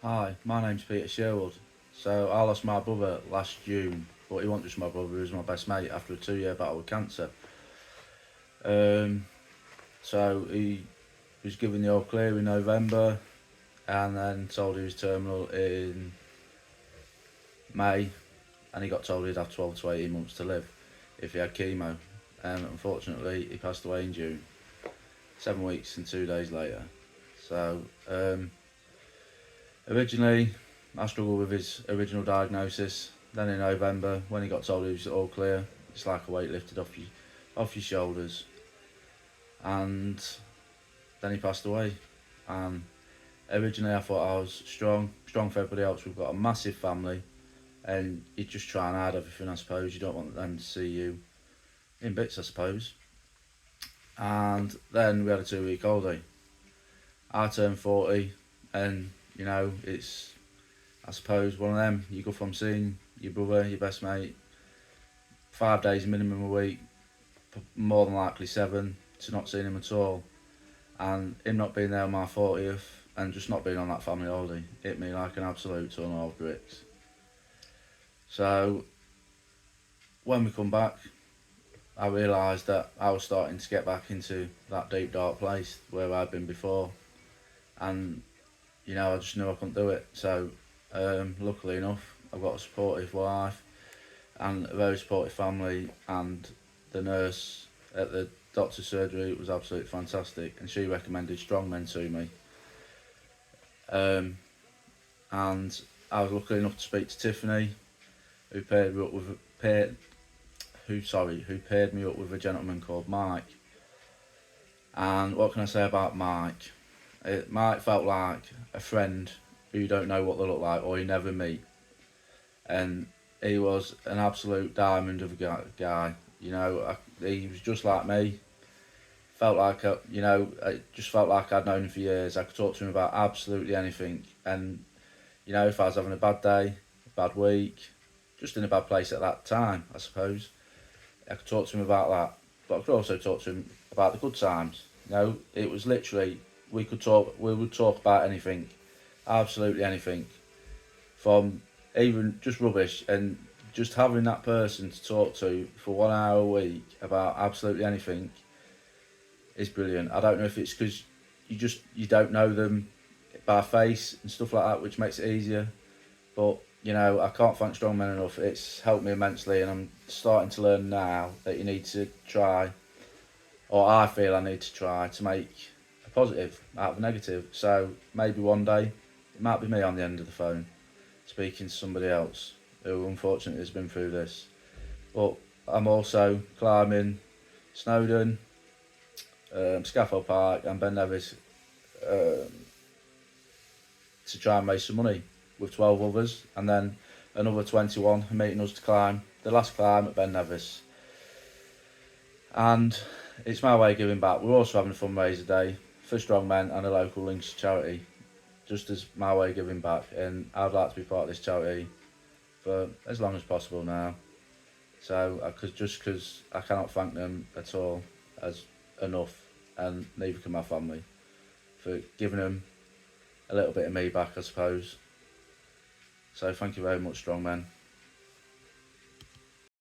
Hi, my name's Peter Sherwood. So I lost my brother last June, but he wasn't just my brother, he was my best mate after a 2 year battle with cancer. Um, so he was given the all clear in November and then told he was terminal in May, and he got told he'd have 12 to 18 months to live if he had chemo. And unfortunately, he passed away in June, 7 weeks and 2 days later. So originally, I struggled with his original diagnosis. Then in November, when he got told he was all clear, it's like a weight lifted off your shoulders. And then he passed away. And originally, I thought I was strong for everybody else. We've got a massive family, and you just try and hide everything. I suppose you don't want them to see you in bits. I suppose. And then we had a 2 week holiday. I turned 40, and it's, I suppose, one of them. You go from seeing your brother, your best mate, 5 days minimum a week, more than likely seven, to not seeing him at all. And him not being there on my 40th and just not being on that family holiday hit me like an absolute ton of bricks. So when we come back, I realised that I was starting to get back into that deep dark place where I'd been before, and I just knew I couldn't do it. So luckily enough, I've got a supportive wife and a very supportive family, and the nurse at the doctor's surgery was absolutely fantastic, and she recommended strongmen to me. And I was lucky enough to speak to Tiffany, who paired me up with who paired me up with a gentleman called Mike. And what can I say about Mike? Mike felt like a friend who you don't know what they look like or you never meet, and he was an absolute diamond of a guy. He was just like me. Felt like I just felt like I'd known him for years. I could talk to him about absolutely anything, and if I was having a bad day, a bad week, just in a bad place at that time, I suppose, I could talk to him about that. But I could also talk to him about the good times. It was literally, we would talk about anything, absolutely anything, from even just rubbish, and just having that person to talk to for 1 hour a week about absolutely anything is brilliant. I don't know if it's because you don't know them by face and stuff like that, which makes it easier. But I can't thank strongmen enough. It's helped me immensely, and I'm starting to learn now that you need to try, or I feel I need to try to make a positive out of a negative. So maybe one day it might be me on the end of the phone speaking to somebody else who unfortunately has been through this. But I'm also climbing Snowdon, Scaffold Park, and Ben Nevis um, to try and raise some money with 12 others, and then another 21 are meeting us to climb the last climb at Ben Nevis. And it's my way of giving back. We're also having a fundraiser day for strongmen and a local Links charity, just as my way of giving back. And I'd like to be part of this charity for as long as possible now. So, because I cannot thank them at all as enough, and neither can my family, for giving them a little bit of me back, I suppose. So thank you very much, strongmen.